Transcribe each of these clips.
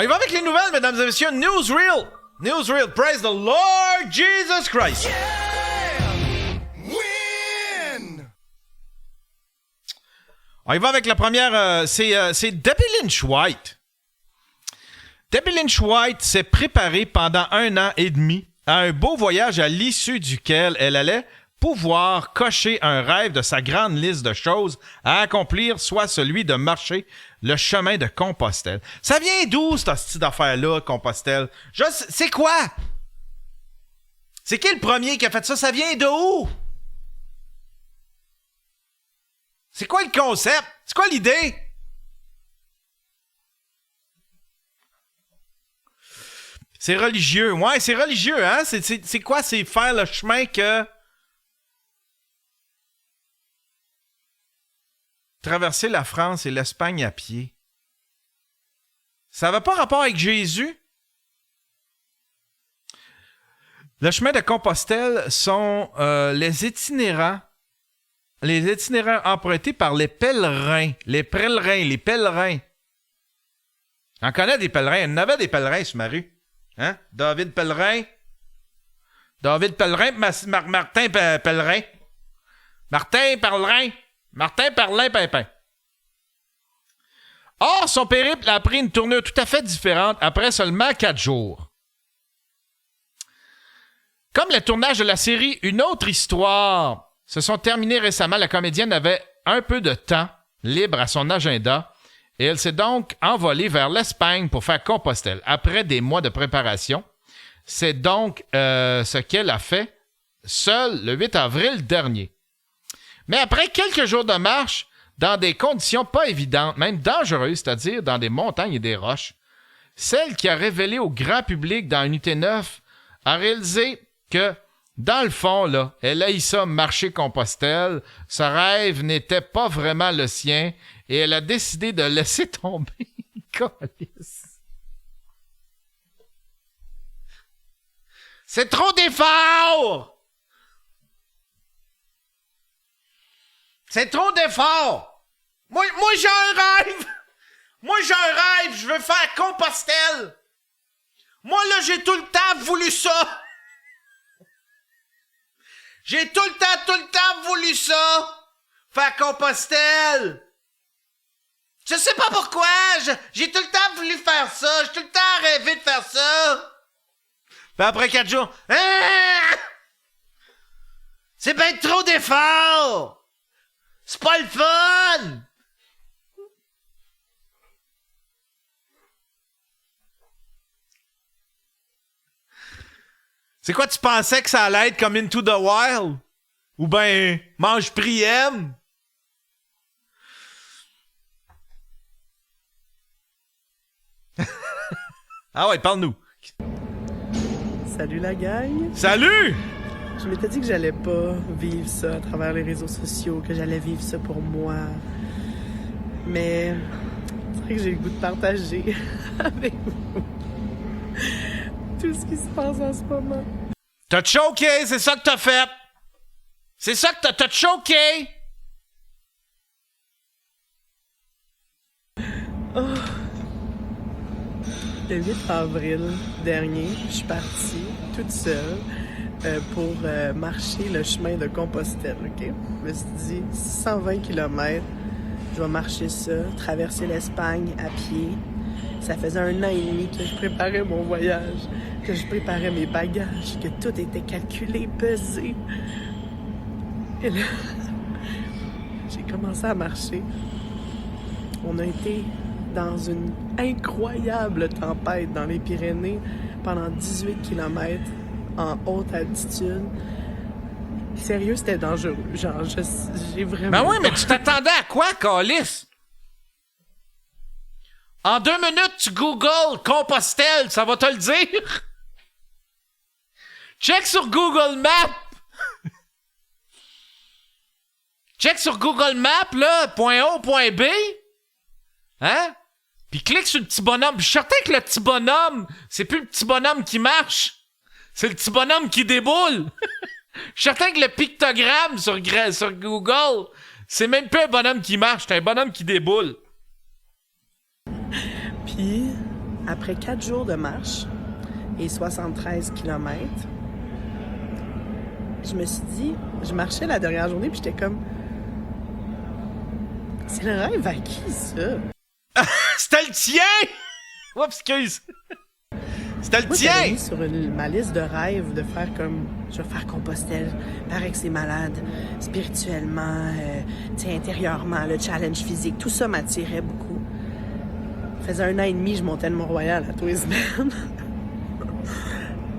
On y va avec les nouvelles, mesdames et messieurs. Newsreel. Newsreel. Praise the Lord Jesus Christ. Yeah! Win! On y va avec la première. C'est Debbie Lynch White. Debbie Lynch White s'est préparée pendant 1 an et demi à un beau voyage à l'issue duquel elle allait pouvoir cocher un rêve de sa grande liste de choses à accomplir, soit celui de marcher le chemin de Compostelle. Ça vient d'où, cette petite affaire-là, Compostelle? C'est quoi? C'est qui le premier qui a fait ça? Ça vient de où? C'est quoi le concept? C'est quoi l'idée? C'est religieux. Ouais, c'est religieux, hein? C'est quoi? C'est faire le chemin que... Traverser la France et l'Espagne à pied. Ça n'avait pas rapport avec Jésus? Le chemin de Compostelle sont les itinérants empruntés par les pèlerins. Les pèlerins. On connaît des pèlerins. Il y en avait des pèlerins sur ma rue. Hein? David Pellerin. Martin Pellerin. Martin Parlin-Pimpin. Or, son périple a pris une tournure tout à fait différente après seulement 4 jours. Comme le tournage de la série Une autre histoire se sont terminés récemment, la comédienne avait un peu de temps libre à son agenda et elle s'est donc envolée vers l'Espagne pour faire Compostelle. Après des mois de préparation, c'est donc ce qu'elle a fait seule le 8 avril dernier. Mais après quelques jours de marche, dans des conditions pas évidentes, même dangereuses, c'est-à-dire dans des montagnes et des roches, celle qui a révélé au grand public dans Unité 9 a réalisé que, dans le fond, là, elle haït ça marcher Compostelle, ce rêve n'était pas vraiment le sien, et elle a décidé de laisser tomber. C'est trop d'efforts! C'est trop d'efforts! Moi j'ai un rêve! Je veux faire Compostelle! Moi, là, j'ai tout le temps voulu ça! J'ai tout le temps voulu ça! Faire Compostelle! Je sais pas pourquoi! J'ai tout le temps voulu faire ça! J'ai tout le temps rêvé de faire ça! Puis après 4 jours... Ah! C'est ben trop d'efforts! C'est pas le fun! C'est quoi, tu pensais que ça allait être comme Into the Wild? Ou ben, Mange Priem? Ah ouais, parle-nous. Salut la gang! Salut! Je m'étais dit que j'allais pas vivre ça à travers les réseaux sociaux, que j'allais vivre ça pour moi. Mais c'est vrai que j'ai le goût de partager avec vous tout ce qui se passe en ce moment. T'as choqué, c'est ça que t'as fait! C'est ça que t'as choqué! Oh. Le 8 avril dernier, je suis partie toute seule pour marcher le chemin de Compostelle, OK? Je me suis dit, 120 km, je vais marcher ça, traverser l'Espagne à pied. Ça faisait 1 an et demi que je préparais mon voyage, que je préparais mes bagages, que tout était calculé, pesé. Et là, j'ai commencé à marcher. On a été dans une incroyable tempête dans les Pyrénées pendant 18 km en haute altitude. Sérieux, c'était dangereux. Genre, j'ai vraiment... Ben oui, mais tu t'attendais à quoi, Calice? En 2 minutes, tu googles Compostelle, ça va te le dire. Check sur Google Maps. Check sur Google Maps, là, point A, point B. Hein? Puis clique sur le petit bonhomme. Je suis certain que le petit bonhomme, c'est plus le petit bonhomme qui marche. C'est le petit bonhomme qui déboule. Je suis certain que le pictogramme sur Google, c'est même pas un bonhomme qui marche, c'est un bonhomme qui déboule. Puis, après 4 jours de marche et 73 kilomètres, je me suis dit, je marchais la dernière journée puis j'étais comme, c'est le rêve à qui ça? C'était le tien! Oups, excuse! C'était le Moi, tien! j'avais mis sur ma liste de rêves de faire comme, je vais faire Compostelle, paraît que c'est malade, spirituellement, intérieurement, le challenge physique, tout ça m'attirait beaucoup. Ça faisait 1 an et demi, je montais le Mont-Royal à tous les semaines.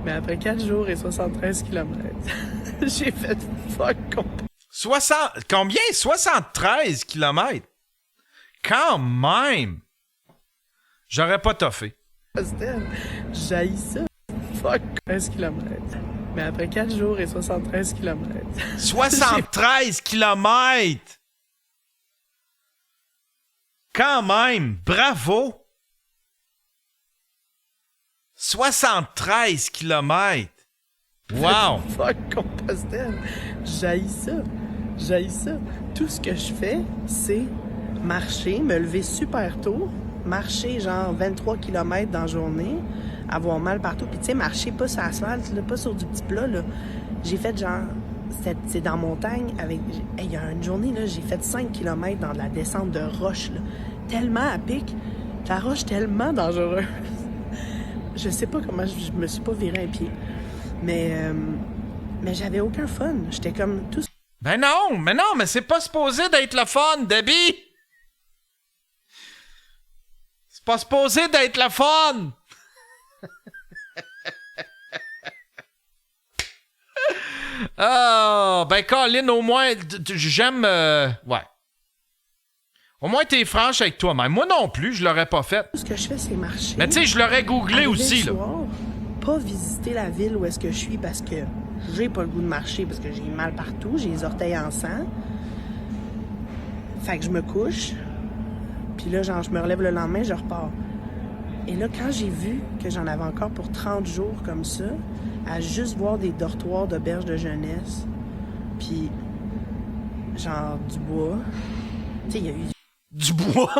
Mais après 4 jours et 73 kilomètres, j'ai fait fuck Compostelle. 60... Combien? 73 kilomètres? Quand même! J'aurais pas toffé. J'haïs ça. Fuck 13 kilomètres. Mais après 4 jours et 73 kilomètres. 73 kilomètres! Quand même! Bravo! 73 kilomètres! Wow! Fuck Compostelle. J'haïs ça. J'haïs ça. Tout ce que je fais, c'est marcher, me lever super tôt, marcher genre 23 km dans la journée, avoir mal partout. Puis tu sais, marcher pas sur l'asphalte, là, pas sur du petit plat, là. J'ai fait genre... C'est dans montagne avec... Il y a une journée, là, j'ai fait 5 km dans de la descente de roche, là. Tellement à pic. La roche tellement dangereuse. Je sais pas comment je me suis pas viré un pied. Mais j'avais aucun fun. J'étais comme tout... Ben non, mais c'est pas supposé d'être le fun, Debbie! C'est pas supposé d'être le fun! Ah, ben Colin, au moins, j'aime... ouais. Au moins, t'es franche avec toi-même. Moi non plus, je l'aurais pas fait. Tout ce que je fais, c'est marcher. Mais tu sais, je l'aurais googlé aussi, là. Pas visiter la ville où est-ce que je suis parce que j'ai pas le goût de marcher, parce que j'ai mal partout, j'ai les orteils en sang. Fait que je me couche, puis là, genre, je me relève le lendemain, je repars. Et là, quand j'ai vu que j'en avais encore pour 30 jours comme ça, à juste voir des dortoirs d'auberges de jeunesse, puis genre du bois, tu sais, il y a eu... Du bois?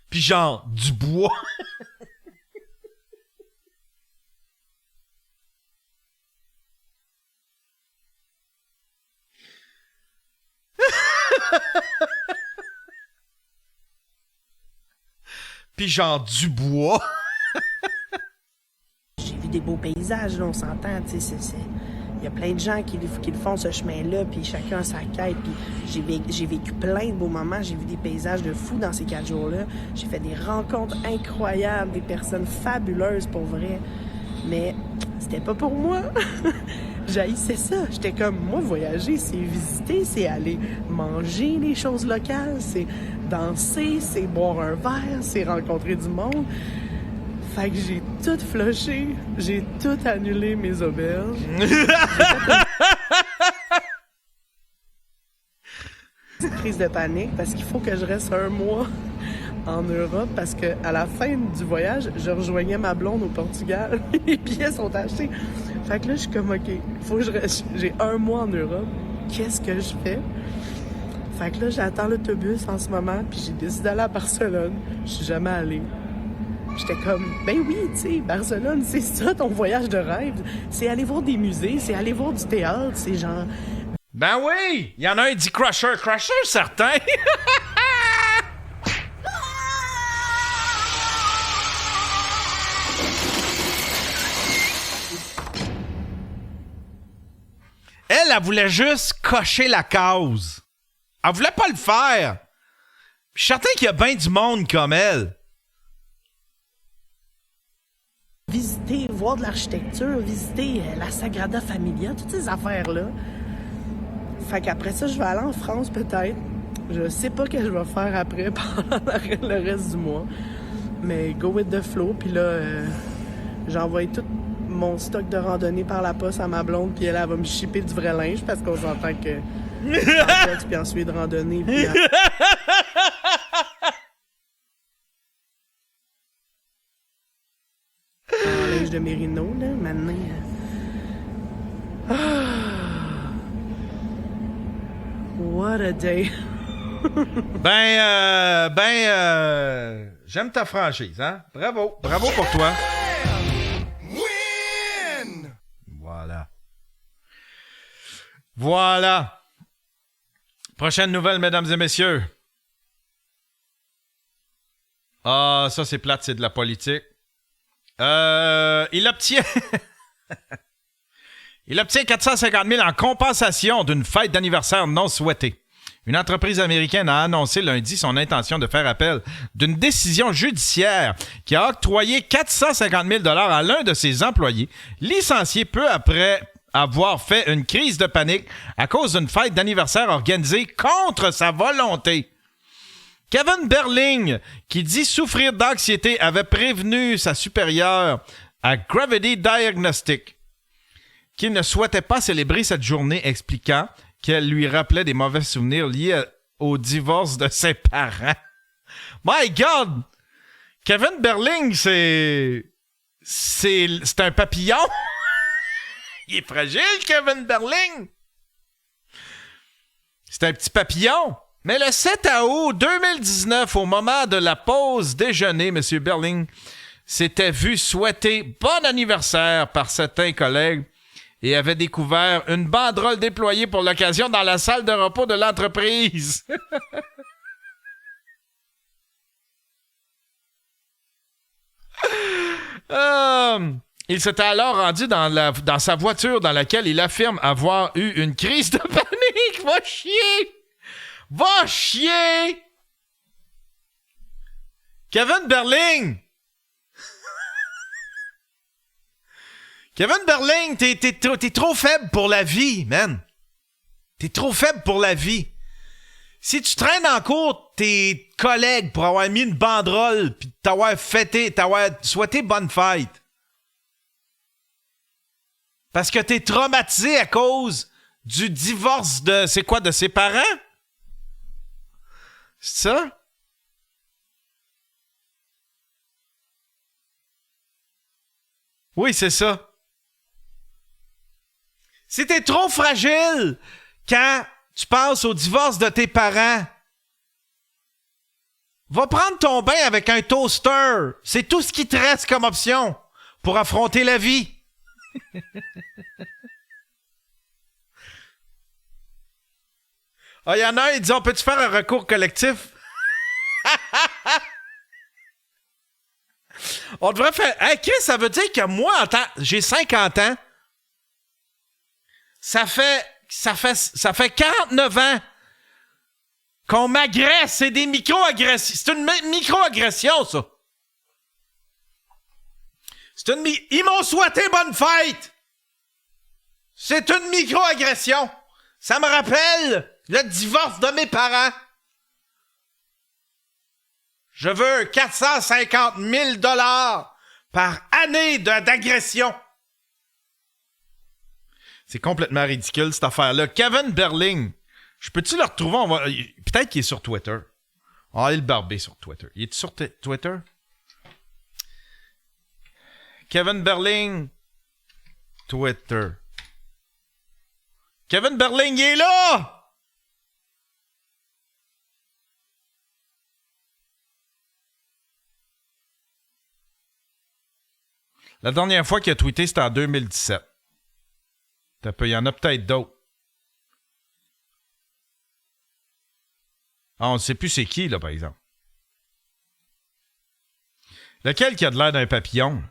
Puis genre, du bois? Puis genre, du bois? J'ai vu des beaux paysages, là, on s'entend, tu sais, il y a plein de gens qui le font, ce chemin-là, puis chacun a sa quête, puis j'ai vécu plein de beaux moments, j'ai vu des paysages de fous dans ces 4 jours-là, j'ai fait des rencontres incroyables, des personnes fabuleuses, pour vrai, mais c'était pas pour moi. J'haïssais ça, j'étais comme, moi, voyager, c'est visiter, c'est aller manger les choses locales, c'est danser, c'est boire un verre, c'est rencontrer du monde. Fait que j'ai tout flushé, j'ai tout annulé mes auberges. Petite crise de panique parce qu'il faut que je reste 1 mois en Europe parce que à la fin du voyage, je rejoignais ma blonde au Portugal. Les billets sont achetés. Fait que là, je suis comme, OK, faut que je reste. J'ai 1 mois en Europe. Qu'est-ce que je fais? Fait que là, j'attends l'autobus en ce moment, puis j'ai décidé d'aller à Barcelone. Je suis jamais allée. J'étais comme, ben oui, tu sais, Barcelone, c'est ça ton voyage de rêve. C'est aller voir des musées, c'est aller voir du théâtre, c'est genre... Ben oui! Il y en a un dit Crusher, certain! Elle voulait juste cocher la case. Elle voulait pas le faire. Je suis certain qu'il y a bien du monde comme elle. Visiter, voir de l'architecture, visiter la Sagrada Familia, toutes ces affaires-là. Fait qu'après ça, je vais aller en France peut-être. Je sais pas ce que je vais faire après pendant le reste du mois. Mais go with the flow. Puis là, j'envoie tout mon stock de randonnée par la poste à ma blonde. Puis elle va me shipper du vrai linge parce qu'on s'entend que... en boxe, puis ensuite de randonnée. Puis en linge de mérino, là, maintenant... What a day. J'aime ta franchise, hein? Bravo pour toi. Voilà. Prochaine nouvelle, mesdames et messieurs. Ah, ça c'est plate, c'est de la politique. Il obtient 450 000 en compensation d'une fête d'anniversaire non souhaitée. Une entreprise américaine a annoncé lundi son intention de faire appel d'une décision judiciaire qui a octroyé 450 000 $ à l'un de ses employés, licencié peu après avoir fait une crise de panique à cause d'une fête d'anniversaire organisée contre sa volonté. Kevin Berling, qui dit souffrir d'anxiété, avait prévenu sa supérieure à Gravity Diagnostic qu'il ne souhaitait pas célébrer cette journée, expliquant qu'elle lui rappelait des mauvais souvenirs liés au divorce de ses parents. My God! Kevin Berling, c'est un papillon? Il est fragile, Kevin Berling! C'est un petit papillon. Mais le 7 août 2019, au moment de la pause déjeuner, M. Berling s'était vu souhaiter bon anniversaire par certains collègues et avait découvert une banderole déployée pour l'occasion dans la salle de repos de l'entreprise. Il s'était alors rendu dans sa voiture dans laquelle il affirme avoir eu une crise de panique. Va chier! Va chier! Kevin Berling! Kevin Berling, t'es trop faible pour la vie, man. T'es trop faible pour la vie. Si tu traînes en cours tes collègues pour avoir mis une banderole pis t'avoir souhaité bonne fête. Parce que t'es traumatisé à cause du divorce de ses parents? C'est ça? Oui, c'est ça. Si t'es trop fragile quand tu penses au divorce de tes parents, va prendre ton bain avec un toaster. C'est tout ce qui te reste comme option pour affronter la vie. Ah, il y en a un, ils disent, on peut-tu faire un recours collectif? On devrait faire... Hey, Chris, ça veut dire que moi, j'ai 50 ans. Ça fait 49 ans qu'on m'agresse. C'est des micro-agressions. C'est une micro-agression, ça. Ils m'ont souhaité bonne fête. C'est une micro-agression. Ça me rappelle le divorce de mes parents. Je veux 450 000 $ par année d'agression. C'est complètement ridicule, cette affaire-là. Kevin Berling, je peux-tu le retrouver? Peut-être qu'il est sur Twitter. On va aller le barber sur Twitter. Il est sur Twitter? Kevin Berling, Twitter. Kevin Berling, il est là! La dernière fois qu'il a tweeté, c'était en 2017. Il y en a peut-être d'autres. Ah, on ne sait plus c'est qui, là, par exemple. Lequel qui a de l'air d'un papillon?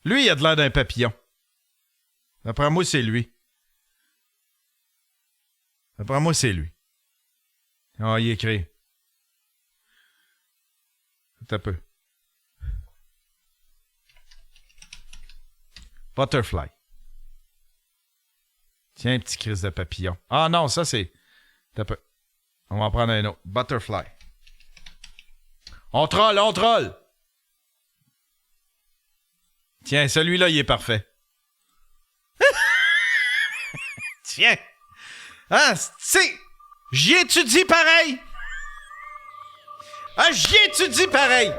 Lui, il a de l'air d'un papillon. D'après moi, c'est lui. D'après moi, c'est lui. Ah, il écrit. Un peu. Butterfly. Tiens, petit crise de papillon. Ah non, ça c'est... Un peu. On va en prendre un autre. Butterfly. On troll! Tiens, celui-là, il est parfait. Tiens! Ah, c'est... J'y étudie pareil! Ah, j'y étudie pareil!